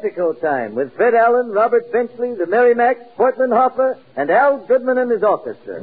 Texaco Time with Fred Allen, Robert Benchley, the Merrimacs, Portland Hopper, and Al Goodman and his orchestra.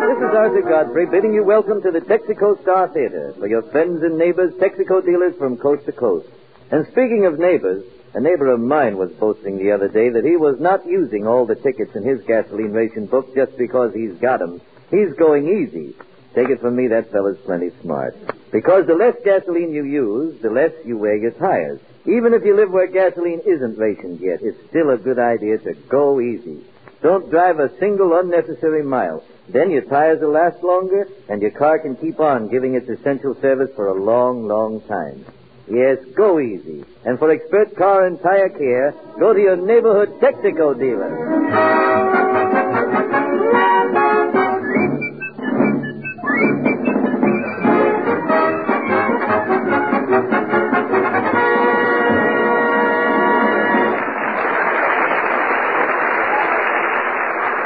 This is Arthur Godfrey bidding you welcome to the Texaco Star Theater for your friends and neighbors, Texaco dealers from coast to coast. And speaking of neighbors, a neighbor of mine was boasting the other day that he was not using all the tickets in his gasoline ration book just because he's got 'em. He's going easy. Take it from me, that fella's plenty smart. Because the less gasoline you use, the less you wear your tires. Even if you live where gasoline isn't rationed yet, it's still a good idea to go easy. Don't drive a single unnecessary mile. Then your tires will last longer, and your car can keep on giving its essential service for a long, long time. Yes, go easy. And for expert car and tire care, go to your neighborhood Texaco dealer.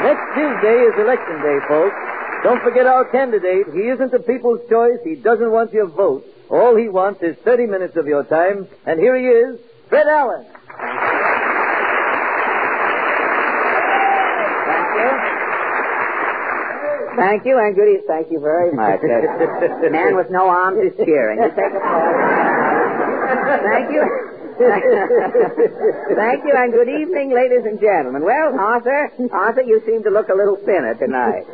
Next Tuesday is Election Day, folks. Don't forget our candidate. He isn't the people's choice. He doesn't want your vote. All he wants is 30 minutes of your time. And here he is, Fred Allen. Thank you, and good evening. Thank you very much. Man with no arms is cheering. You take a Thank you. Thank you, and good evening, ladies and gentlemen. Well, Arthur, you seem to look a little thinner tonight.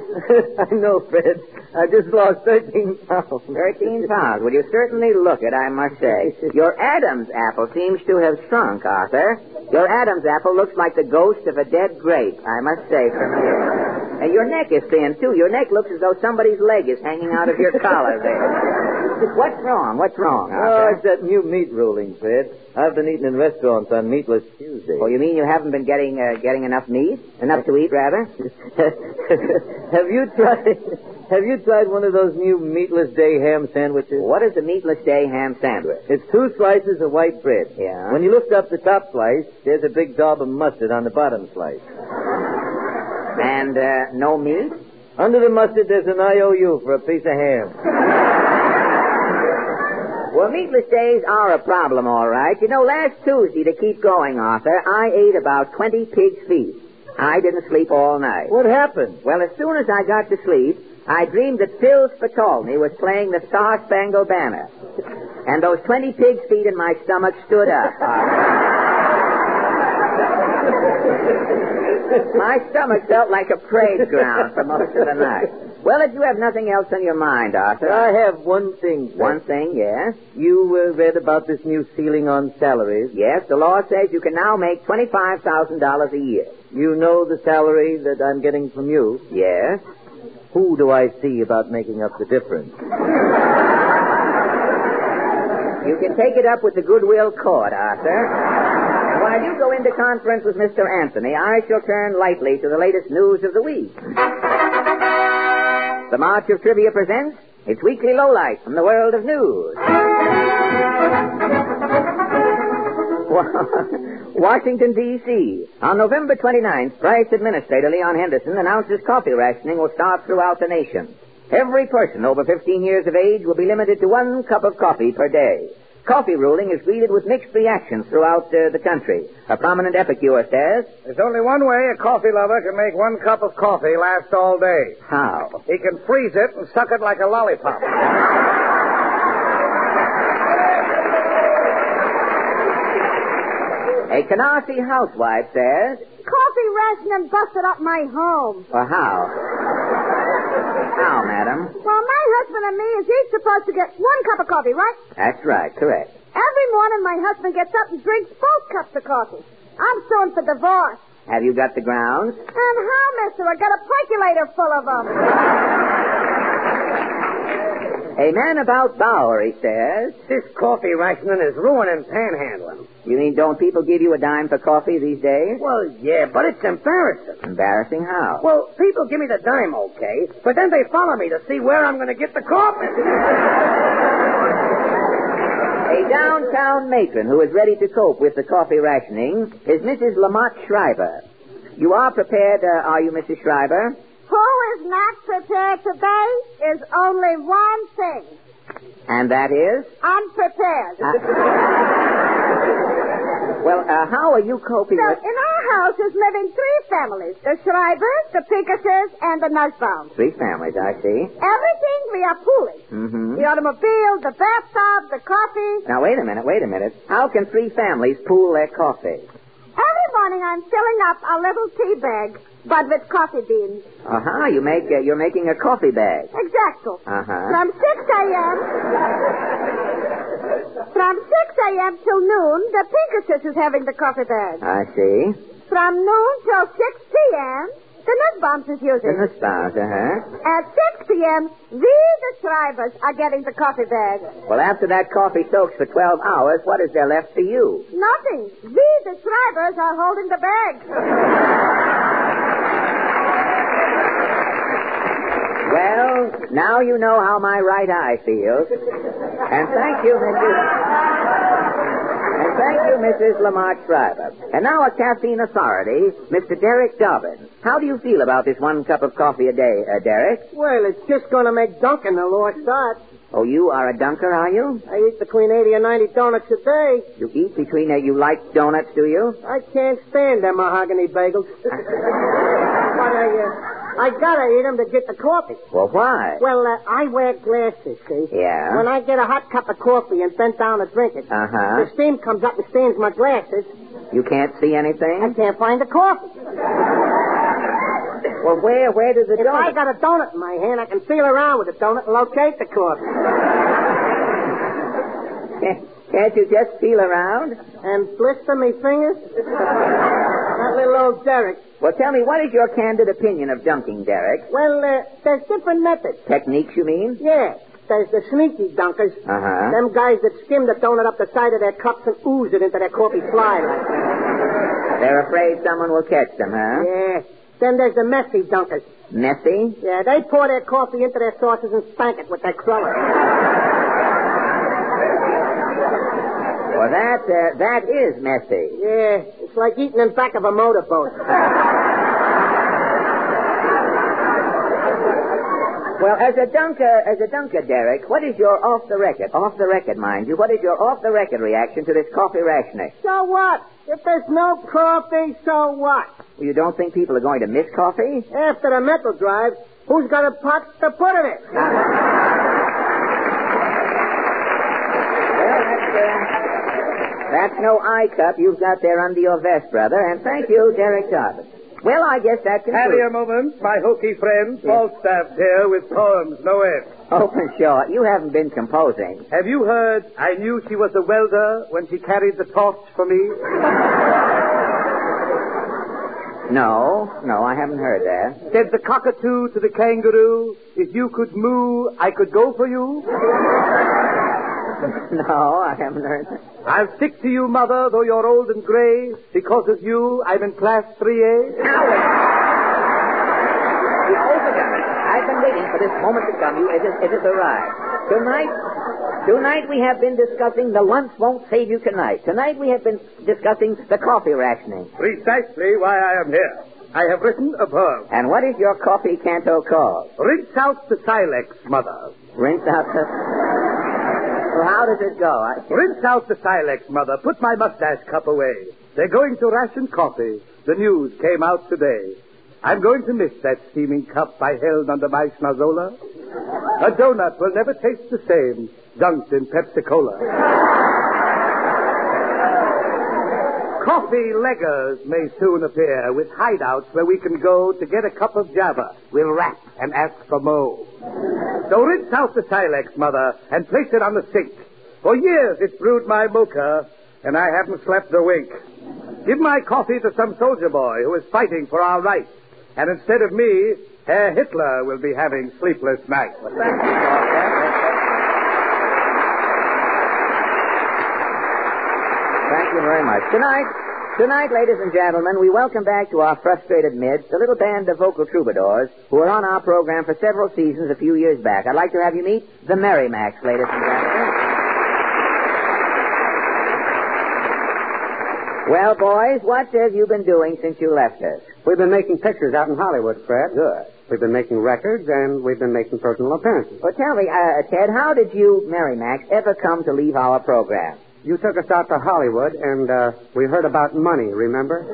I know, Fred. I just lost 13 pounds. 13 pounds. Well, you certainly look it, I must say. Your Adam's apple seems to have shrunk, Arthur. Your Adam's apple looks like the ghost of a dead grape, I must say, from here. And your neck is thin, too. Your neck looks as though somebody's leg is hanging out of your collar there. What's wrong? What's wrong, Arthur? Oh, it's that new meat ruling, Fred. I've been eating in restaurants on Meatless Tuesday. Oh, you mean you haven't been getting enough meat? Enough to eat, rather? Have you tried one of those new Meatless Day ham sandwiches? What is a Meatless Day ham sandwich? It's 2 slices of white bread. Yeah. When you lift up the top slice, there's a big daub of mustard on the bottom slice. And no meat? Under the mustard, there's an IOU for a piece of ham. Well, meatless days are a problem, all right. You know, last Tuesday, to keep going, Arthur, I ate about 20 pig's feet. I didn't sleep all night. What happened? Well, as soon as I got to sleep, I dreamed that Phil Spitolny was playing the Star-Spangled Banner. And those 20 pig's feet in my stomach stood up. My stomach felt like a parade ground for most of the night. Well, if you have nothing else on your mind, Arthur. I have one thing, sir. One thing, yes? You read about this new ceiling on salaries? Yes, the law says you can now make $25,000 a year. You know the salary that I'm getting from you? Yes. Who do I see about making up the difference? You can take it up with the Goodwill Court, Arthur. While you go into conference with Mr. Anthony, I shall turn lightly to the latest news of the week. The March of Trivia presents its weekly lowlight from the world of news. Washington, D.C. On November 29th, Price Administrator Leon Henderson announces coffee rationing will start throughout the nation. Every person over 15 years of age will be limited to 1 cup of coffee per day. Coffee ruling is greeted with mixed reactions throughout the country. A prominent epicure says, "There's only one way a coffee lover can make 1 cup of coffee last all day. How? He can freeze it and suck it like a lollipop." A Canarsie housewife says, "Coffee rationing busted up my home." Well, how? How, madam? Well, my husband and me is each supposed to get 1 cup of coffee, right? That's right, correct. Every morning my husband gets up and drinks both cups of coffee. I'm suing for divorce. Have you got the grounds? And how, mister? I got a percolator full of them. A man about Bowery says, "This coffee rationing is ruining panhandling." You mean don't people give you a dime for coffee these days? Well, yeah, but it's embarrassing. Embarrassing how? Well, people give me the dime, okay, but then they follow me to see where I'm going to get the coffee. A downtown matron who is ready to cope with the coffee rationing is Mrs. Lamont Schreiber. You are prepared, are you, Mrs. Schreiber? Who is not prepared today is only one thing. And that is? Unprepared. Well, how are you coping So, with... in our house is living 3 families. The Schreibers, the Pinkertons, and the Nussbaums. 3 families, I see. Everything we are pooling. Mm-hmm. The automobile, the bathtub, the coffee. Now, wait a minute. How can 3 families pool their coffee? Every morning I'm filling up a little tea bag, but with coffee beans. Uh-huh, you're making a coffee bag. Exacto. Uh-huh. From 6 a.m. From 6 a.m. till noon, the Pinkertons is having the coffee bag. I see. From noon till 6 p.m., the Nussbaums is using. The Nussbaums, uh-huh. At 6 p.m., we, the Schreibers, are getting the coffee bag. Well, after that coffee soaks for 12 hours, what is there left for you? Nothing. We, the Schreibers, are holding the bag. Well, now you know how my right eye feels. And thank you, Mrs. Lamont Schreiber. And now a caffeine authority, Mr. Derek Dobbins. How do you feel about this 1 cup of coffee a day, Derek? Well, it's just going to make dunking a lost art. Oh, you are a dunker, are you? I eat between 80 and 90 donuts a day. You eat between you like donuts, do you? I can't stand them mahogany bagels. But I gotta eat them to get the coffee. Well, why? Well, I wear glasses, see? Yeah? When I get a hot cup of coffee and bend down to drink it, Uh-huh. the steam comes up and stains my glasses. You can't see I anything? can't find the coffee. Well, where does the If I donut... got a donut in my hand, I can feel around with the donut and locate the coffee. Can't you just feel around? And blister me fingers? That little old Derek. Well, tell me, what is your candid opinion of dunking, Derek? Well, there's different methods. Techniques, you mean? Yeah. There's the sneaky dunkers. Uh-huh. Them guys that skim the donut up the side of their cups and ooze it into their coffee fly like that. They're afraid someone will catch them, huh? Yeah. Then there's the messy dunkers. Messy? Yeah, they pour their coffee into their saucers and spank it with their crullers. Well, that is messy. Yeah, it's like eating in back of a motorboat. Well, as a dunker, Derek, what is your off the record, mind you, what is your off the record reaction to this coffee rationing? So what? If there's no coffee, so what? Well, you don't think people are going to miss coffee? After the mental drive, who's got a pot to put in it? That's no eye cup you've got there under your vest, brother. And thank you, Derek Dobbins. Well, I guess that concludes... Have a moment, my hokey friend. Falstaff here with poems, no end. Open short. You haven't been composing. Have you heard I knew she was a welder when she carried the torch for me? No, I haven't heard that. Said the cockatoo to the kangaroo, if you could moo, I could go for you? No, I haven't heard that. I'll stick to you, mother, though you're old and gray. Because of you, I'm in class 3A. You've overdone it. I've been waiting for this moment to come. It has arrived. Tonight we have been discussing the lunch won't save you tonight. Tonight we have been discussing the coffee rationing. Precisely why I am here. I have written a poem. And what is your coffee canto called? Rinse out the silex, mother. Rinse out the... Well, how does it go? Rinse out the silex, mother. Put my mustache cup away. They're going to ration coffee. The news came out today. I'm going to miss that steaming cup I held under my schnozola. A donut will never taste the same, dunked in Pepsi-Cola. Coffee leggers may soon appear with hideouts where we can go to get a cup of Java. We'll rap and ask for mo. So rinse out the silex, mother, and place it on the sink. For years it's brewed my mocha, and I haven't slept a wink. Give my coffee to some soldier boy who is fighting for our rights. And instead of me, Herr Hitler will be having sleepless nights. Well, thank you, Walter. Thank you very much. Tonight, ladies and gentlemen, we welcome back to our frustrated midst a little band of vocal troubadours who were on our program for several seasons a few years back. I'd like to have you meet the Merrimacs, ladies and gentlemen. Well, boys, what have you been doing since you left us? We've been making pictures out in Hollywood, Fred. Good. We've been making records, and we've been making personal appearances. Well, tell me, Ted, how did you, Mary Max, ever come to leave our program? You took us out to Hollywood, and we heard about money, remember?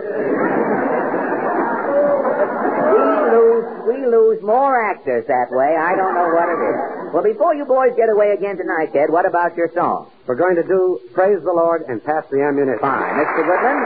We lose more actors that way. I don't know what it is. Well, before you boys get away again tonight, Ted, what about your song? We're going to do Praise the Lord and Pass the Ammunition. Fine. Mr. Goodman?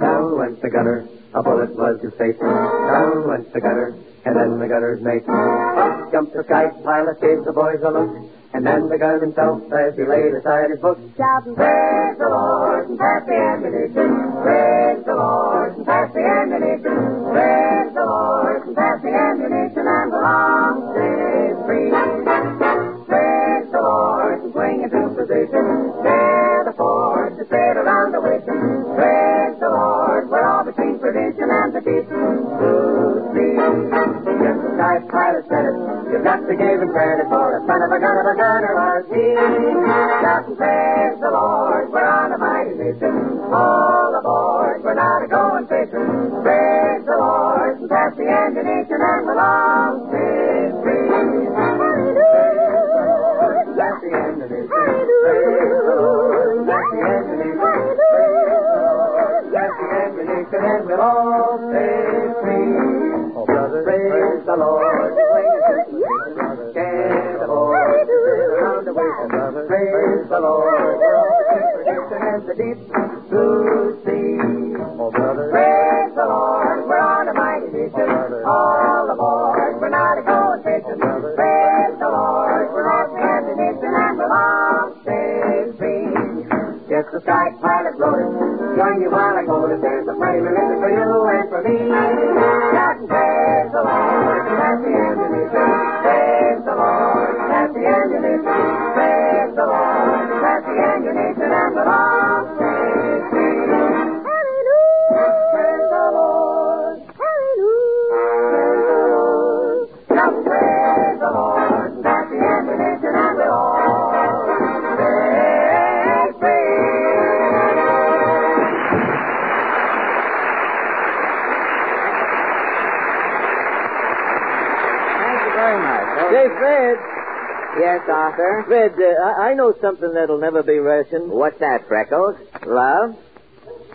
Down went the gunner, a bullet was his face. Down went the gunner, and then the gunner's mate. Up jumped the sky pilot, gave the boys a look, and then the gunner himself as he laid aside his book. Shouting, Praise the Lord and pass the ammunition. Praise the Lord and pass the ammunition. Praise the Lord and pass the ammunition, and the long stays free. Praise the Lord and swing into position. There the fort to sail around the wishing. Praise the Lord, we're all between perdition and the decent blue sea. Just the sky pilot said it. You've got to give him credit for a son of a gunner was he. Shouting, praise the Lord, we're on a mighty mission. All aboard, we're not a-going fishing. Praise the Lord and pass the ammunition, and we'll all stay free. Pass the ammunition. Praise the Lord, pass the ammunition. Praise the Lord, pass the ammunition, and we'll all stay free. Oh, brother, praise the Lord. Stand aboard, around the way, brother. Praise the Lord. And the deep blue sea. Oh, brother. Praise the Lord. We're on a mighty mission. All aboard. We're not a-going fishing. Praise the Lord. We're on the ammunition, and we'll all stay free. Yes, the sky pilot wrote it. Join you while I go to. There's a funny minute for you and for me. Shouting, praise the Lord. That's the ammunition. Praise the Lord. That's the ammunition. Praise the Lord. That's the ammunition, and the Lord stay free. Hallelujah. Praise the Lord. Hallelujah. Praise the Lord. Now praise the Lord. That's the ammunition, and we'll all stay free. Thank you very much. Say, Fred. Yes, Arthur? Fred, I know something that'll never be rationed. What's that, Freckles? Love?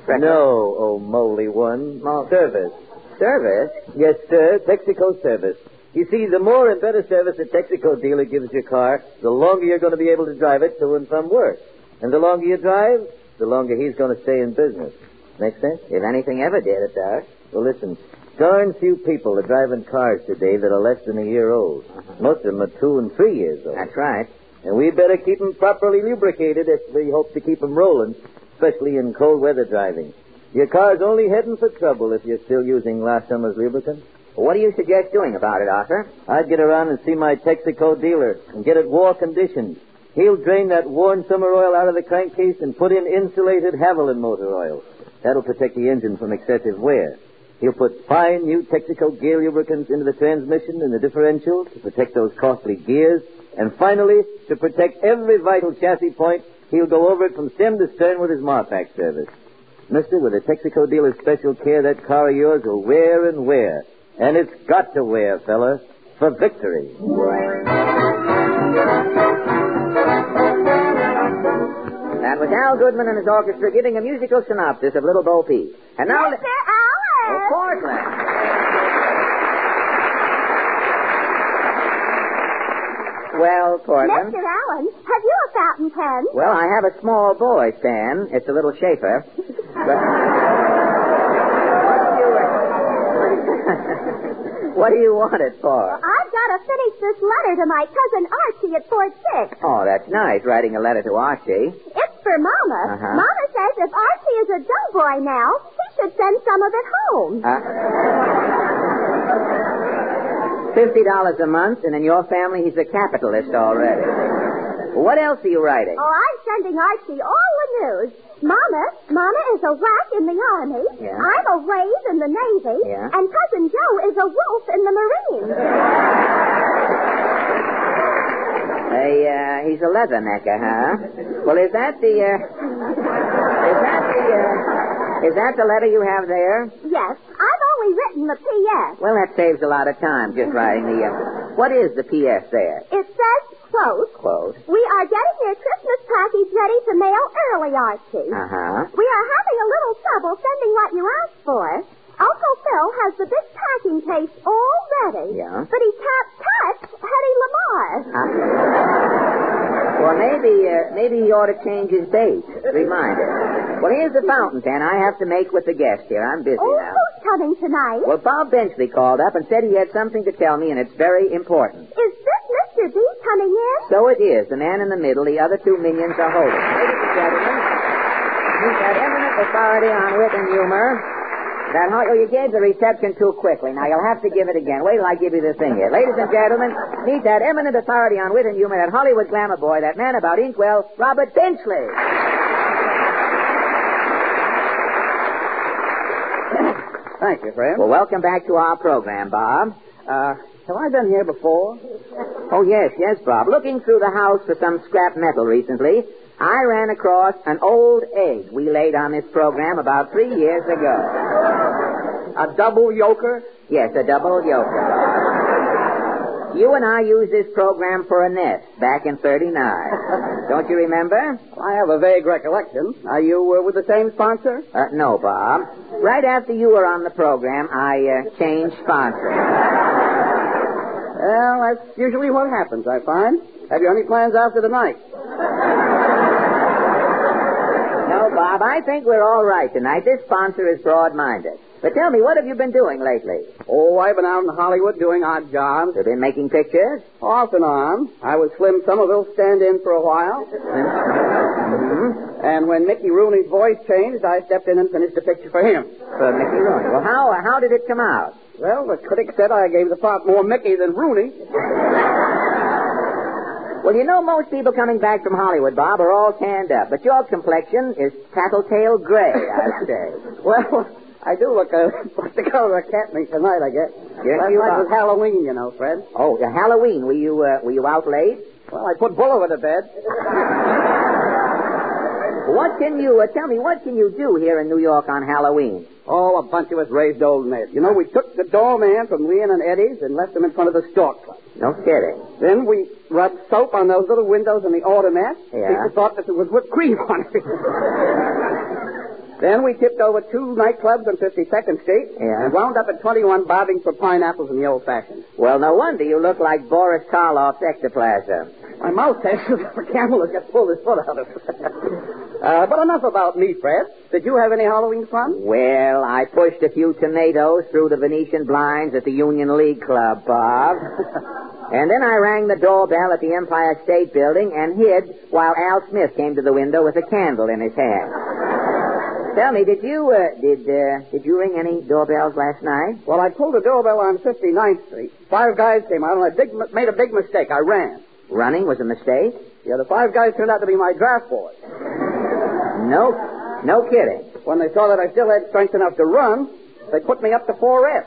Freckles? No, oh moly one. Service. Service? Yes, sir. Texaco service. You see, the more and better service a Texaco dealer gives your car, the longer you're going to be able to drive it to and from work. And the longer you drive, the longer he's going to stay in business. Make sense? If anything ever did, it does. Well, listen. Darn few people are driving cars today that are less than a year old. Most of them are 2 and 3 years old. That's right. And we'd better keep them properly lubricated if we hope to keep them rolling, especially in cold weather driving. Your car's only heading for trouble if you're still using last summer's lubricant. What do you suggest doing about it, Arthur? I'd get around and see my Texaco dealer and get it war conditioned. He'll drain that worn summer oil out of the crankcase and put in insulated Haviland motor oil. That'll protect the engine from excessive wear. He'll put fine new Texaco gear lubricants into the transmission and the differential to protect those costly gears. And finally, to protect every vital chassis point, he'll go over it from stem to stern with his Marpac service. Mister, with a Texaco dealer's special care, that car of yours will wear and wear. And it's got to wear, fella, for victory. That was Al Goodman and his orchestra giving a musical synopsis of Little Bo Peep. And now... Mr. Allen! Oh, Portland. Well, Portland. Mr. Allen, have you a fountain pen? Well, I have a small boy's pen. It's a little Schaefer. But... What do you want it for? Well, I've got to finish this letter to my cousin Archie at Fort Six. Oh, that's nice, writing a letter to Archie. It's for Mama. Uh-huh. Mama says if Archie is a dull boy now, he should send some of it home. $50 a month, and in your family, he's a capitalist already. What else are you writing? Oh, I'm sending Archie all the news. Mama is a whack in the Army. Yeah. I'm a wave in the Navy. Yeah. And Cousin Joe is a wolf in the Marines. He's a leathernecker, huh? Well, is that the letter you have there? Yes, I've only written the P.S. Well, that saves a lot of time, just writing the, What is the P.S. there? It says, quote, We are getting your Christmas package ready to mail early, Archie. Uh-huh. We are having a little trouble sending what you asked for. Uncle Phil has the big packing case all ready. Yeah? But he can't touch Hetty Lamar. Well, maybe he ought to change his date. Reminder. Well, here's the fountain pen I have to make with the guest here. I'm busy now. Who's coming tonight? Well, Bob Benchley called up and said he had something to tell me, and it's very important. Is this Mr. B coming in? So it is. The man in the middle, the other two minions are holding. Ladies and gentlemen, he's got eminent authority on wit and humor. You gave the reception too quickly. Now, you'll have to give it again. Wait till I give you the thing here. Ladies and gentlemen, meet that eminent authority on wit and humor, that Hollywood glamour boy, that man about Inkwell, Robert Benchley. Thank you, Fred. Well, welcome back to our program, Bob. Have I been here before? Oh, yes, Bob. Looking through the house for some scrap metal recently, I ran across an old egg we laid on this program about 3 years ago. A double yoker? Yes, a double yoker. You and I used this program for a nest back in 39. Don't you remember? I have a vague recollection. Are you with the same sponsor? No, Bob. Right after you were on the program, I changed sponsors. Well, that's usually what happens, I find. Have you any plans after tonight? No, Bob, I think we're all right tonight. This sponsor is broad-minded. But tell me, what have you been doing lately? Oh, I've been out in Hollywood doing odd jobs. You've been making pictures? Off and on. I was Slim Somerville's stand-in for a while. Mm-hmm. And when Mickey Rooney's voice changed, I stepped in and finished a picture for him. For Mickey Rooney. Well, how did it come out? Well, the critic said I gave the part more Mickey than Rooney. Well, you know, most people coming back from Hollywood, Bob, are all tanned up. But your complexion is tattletale gray, I'd say. Well, I do look like the color of cat meat tonight, I guess. Yes, Last you night are. was Halloween, you know, Fred. Oh, Halloween. Were you out late? Well, I put Bull over the bed. What can you, tell me, what can you do here in New York on Halloween? Oh, a bunch of us raised old maids. You know, we took the doorman from Leon and Eddie's and left him in front of the Stork Club. No kidding. Then we rubbed soap on those little windows in the automat. Yeah. People thought that there was whipped cream on it. Then we tipped over 2 nightclubs on 52nd Street and wound up at 21 bobbing for pineapples in the old-fashioned. Well, no wonder you look like Boris Karloff's ectoplasm. My mouth tastes as if a camel has got pulled his foot out of it. But enough about me, Fred. Did you have any Halloween fun? Well, I pushed a few tomatoes through the Venetian blinds at the Union League Club, Bob. And then I rang the doorbell at the Empire State Building and hid while Al Smith came to the window with a candle in his hand. Tell me, did you ring any doorbells last night? Well, I pulled a doorbell on 59th Street. 5 guys came out, and I made a big mistake. I ran. Running was a mistake? Yeah, the 5 guys turned out to be my draft boys. No kidding. When they saw that I still had strength enough to run, they put me up to 4F.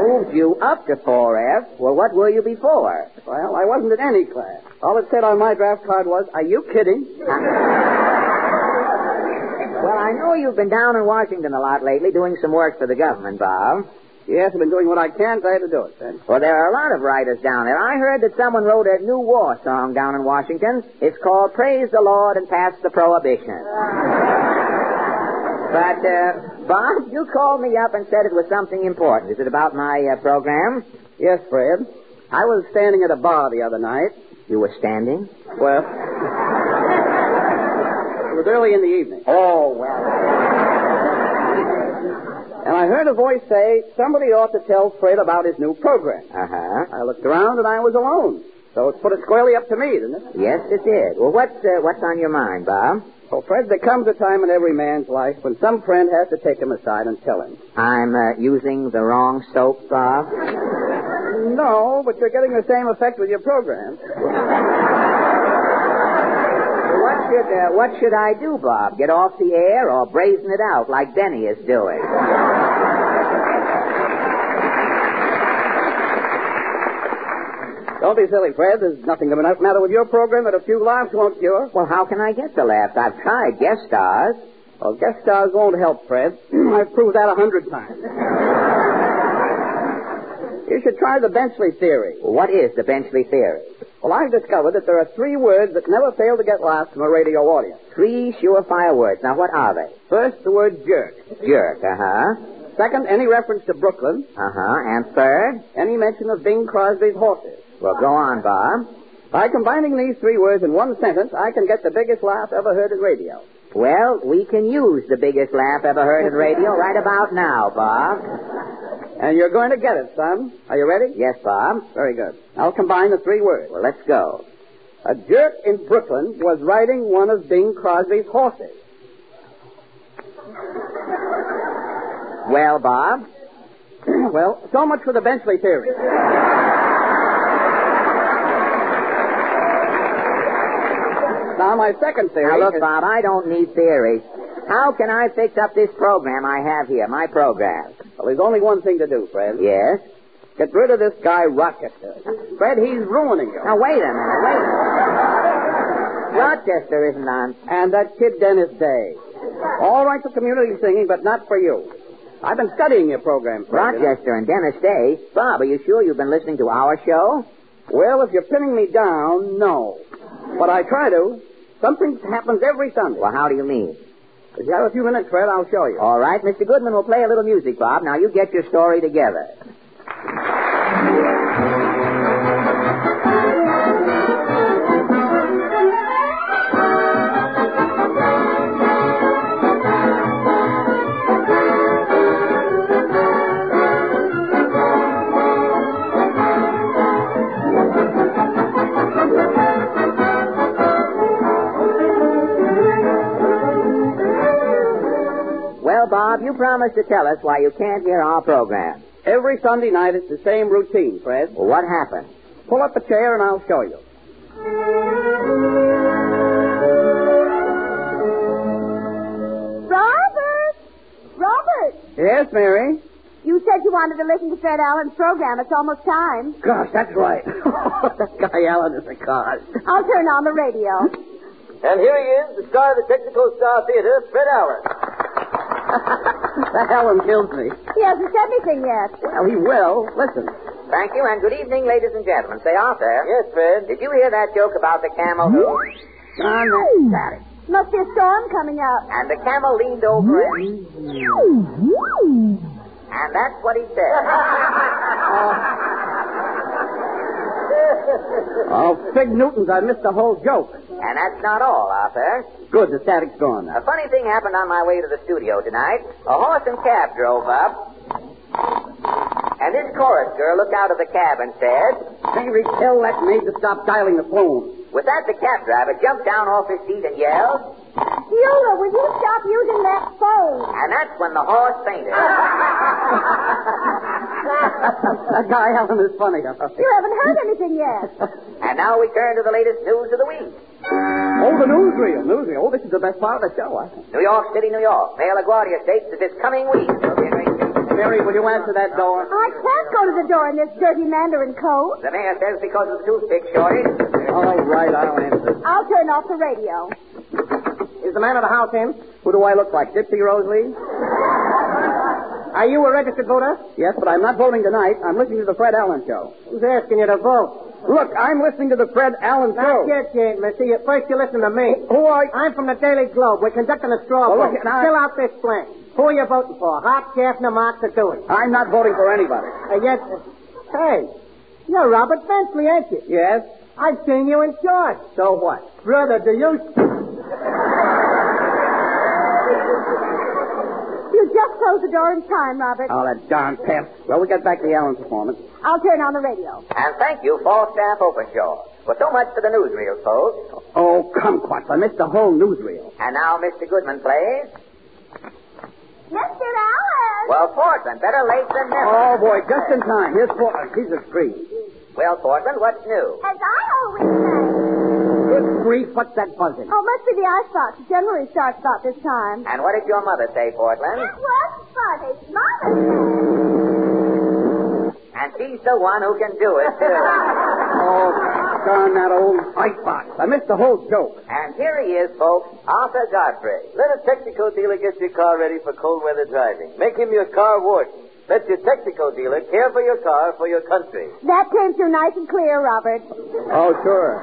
Moved you up to 4F? Well, what were you before? Well, I wasn't in any class. All it said on my draft card was, "Are you kidding?" Well, I know you've been down in Washington a lot lately doing some work for the government, Bob. Yes, I've been doing what I can. Glad to do it, Fred. Well, there are a lot of writers down there. I heard that someone wrote a new war song down in Washington. It's called Praise the Lord and Pass the Prohibition. But, Bob, you called me up and said it was something important. Is it about my program? Yes, Fred. I was standing at a bar the other night. You were standing? Well, it was early in the evening. Oh, well. And I heard a voice say, somebody ought to tell Fred about his new program. Uh-huh. I looked around and I was alone. So it put it squarely up to me, didn't it? Yes, it did. Well, what's on your mind, Bob? Well, Fred, there comes a time in every man's life when some friend has to take him aside and tell him. I'm using the wrong soap, Bob? No, but you're getting the same effect with your program. What should I do, Bob? Get off the air or brazen it out like Benny is doing? Don't be silly, Fred. There's nothing the matter with your program that a few laughs won't cure. Well, how can I get the laughs? I've tried guest stars. Well, guest stars won't help, Fred. I've proved that 100 times. You should try the Benchley theory. What is the Benchley theory? Well, I've discovered that there are 3 words that never fail to get laughs from a radio audience. 3 surefire words. Now, what are they? First, the word jerk. Jerk, uh-huh. Second, any reference to Brooklyn. Uh-huh. And third? Any mention of Bing Crosby's horses. Well, go on, Bob. By combining these 3 words in one sentence, I can get the biggest laugh ever heard in radio. Well, we can use the biggest laugh ever heard in radio right about now, Bob. And you're going to get it, son. Are you ready? Yes, Bob. Very good. I'll combine the 3 words. Well, let's go. A jerk in Brooklyn was riding one of Bing Crosby's horses. Well, Bob? Well, so much for the Benchley theory. Now, my second theory... Now, look, Bob, I don't need theories. How can I fix up this program I have here, my program? Well, there's only one thing to do, Fred. Yes? Get rid of this guy, Rochester. Fred, he's ruining you. Now, wait a minute. Rochester isn't on. And that kid Dennis Day. All right for community singing, but not for you. I've been studying your program, Fred. Rochester and Dennis Day? Bob, are you sure you've been listening to our show? Well, if you're pinning me down, no. But I try to. Something happens every Sunday. Well, how do you mean? If you have a few minutes, Fred, I'll show you. All right, Mr. Goodman will play a little music, Bob. Now, you get your story together. Well, Bob, you promised to tell us why you can't hear our program. Every Sunday night, it's the same routine, Fred. Well, what happened? Pull up a chair and I'll show you. Robert! Yes, Mary? You said you wanted to listen to Fred Allen's program. It's almost time. Gosh, that's right. That guy Allen is a card. I'll turn on the radio. And here he is, the star of the Texaco Star Theater, Fred Allen. That Allen kills me. He hasn't said anything yet. Well, he will. Listen. Thank you, and good evening, ladies and gentlemen. Say, Arthur. Yes, Fred. Did you hear that joke about the camel who... John, that's static. Must be a storm coming up. And the camel leaned over and... And that's what he said. Oh, Fig Newtons, I missed the whole joke. And that's not all, Arthur. Good, the static's gone now. A funny thing happened on my way to the studio tonight. A horse and cab drove up. And this chorus girl looked out of the cab and said... Henry, tell that maid to stop dialing the phone. With that, the cab driver jumped down off his seat and yelled... Beulah, will you stop using that phone? And that's when the horse fainted. That guy Allen is funny. You haven't heard anything yet. And now we turn to the latest news of the week. Oh, the newsreel. Oh, this is the best part of the show, I think. New York City, New York. Mayor LaGuardia states that this coming week will be a great... Mary, will you answer that door? I can't go to the door in this dirty mandarin coat. The mayor says because of the toothpick shortage. All right, I'll answer. I'll turn off the radio. Is the man of the house in? Who do I look like, Dipsy Rose Lee? Are you a registered voter? Yes, but I'm not voting tonight. I'm listening to the Fred Allen Show. Who's asking you to vote? Look, I'm listening to the Fred Allen Show. Not yet, Jane, Missy. First you listen to me. Who are you? I'm from the Daily Globe. We're conducting a straw Well, vote. look, now- Fill out this blank. Who are you voting for? Hart, Schaffner, Marks, or Dewey? I'm not voting for anybody. Yes. Hey, you're Robert Benchley, ain't you? Yes? I've seen you in shorts. So what? Brother, do you... You just closed the door in time, Robert. Oh, that darn pest. Well, we'll get back to the Allen performance. I'll turn on the radio. And thank you, Falstaff Openshaw. Well, so much for the newsreel, folks. Oh, kumquats. I missed the whole newsreel. And now Mr. Goodman plays... Mr. Allen! Well, Portland, better late than never. Oh, boy, just in time. Here's Portland. He's a treat. Well, Portland, what's new? As I always say. Good grief, what's that buzzing? Oh, must be the icebox. It generally starts about this time. And what did your mother say, Portland? It was funny. Mother said. And she's the one who can do it, too. Oh, darn that old icebox. I missed the whole joke. And here he is, folks, Arthur Godfrey. Let a Texaco dealer get your car ready for cold weather driving. Make him your car warden. Let your Texaco dealer care for your car for your country. That came through nice and clear, Robert. Oh, sure.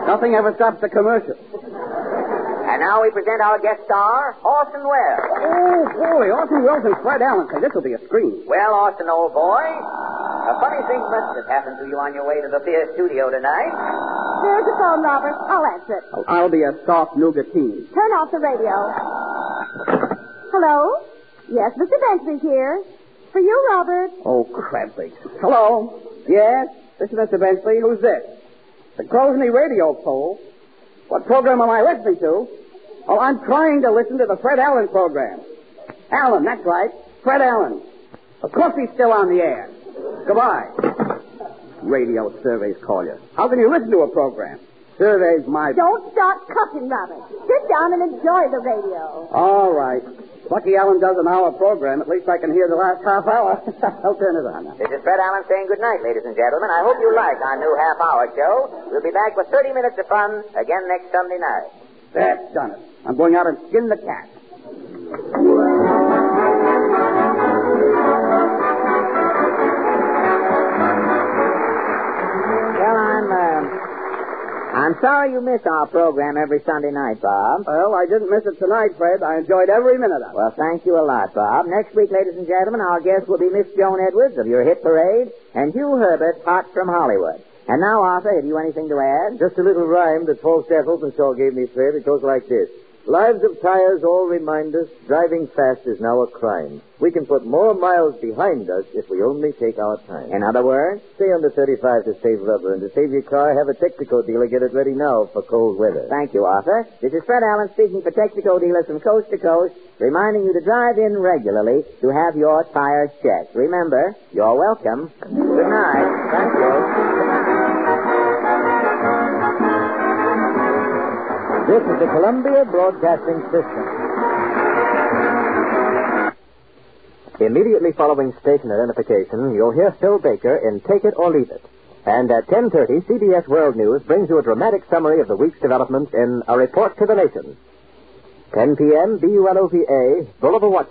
Nothing ever stops the commercial. And now we present our guest star, Orson Welles. Oh, boy, Orson Welles and Fred Allen. Say, this will be a scream. Well, Orson, old boy, a funny thing must have happened to you on your way to the theater studio tonight. There's the phone, Robert. I'll answer it. Oh, I'll be a soft nougatine. Turn off the radio. Hello? Yes, Mr. Benchley's here. For you, Robert. Oh, crabbeaks. Hello? Yes? This is Mr. Benchley. Who's this? The Grosveney radio poll. What program am I listening to? Oh, I'm trying to listen to the Fred Allen program. Allen, that's right. Fred Allen. Of course he's still on the air. Goodbye. Radio surveys call you. How can you listen to a program? Surveys my... Don't start cussing, Robert. Sit down and enjoy the radio. All right. Lucky Allen does an hour program. At least I can hear the last half hour. I'll turn it on now. This is Fred Allen saying good night, ladies and gentlemen. I hope you like our new half-hour show. We'll be back with 30 minutes of fun again next Sunday night. That's done it. I'm going out and skin the cat. Well, I'm sorry you miss our program every Sunday night, Bob. Well, I didn't miss it tonight, Fred. I enjoyed every minute of it. Well, thank you a lot, Bob. Next week, ladies and gentlemen, our guest will be Miss Joan Edwards of your hit parade and Hugh Herbert, hot from Hollywood. And now, Arthur, have you anything to add? Just a little rhyme that Falstaff Openshaw gave me, Fred. It goes like this. Lives of tires all remind us driving fast is now a crime. We can put more miles behind us if we only take our time. In other words? Stay under 35 to save rubber, and to save your car, have a Texaco dealer get it ready now for cold weather. Thank you, Arthur. This is Fred Allen speaking for Texaco dealers from coast to coast, reminding you to drive in regularly to have your tires checked. Remember, you're welcome. Good night. Thank you. This is the Columbia Broadcasting System. Immediately following station identification, you'll hear Phil Baker in Take It or Leave It. And at 10:30, CBS World News brings you a dramatic summary of the week's developments in A Report to the Nation. 10 p.m., BULOVA, Bolivar Watch.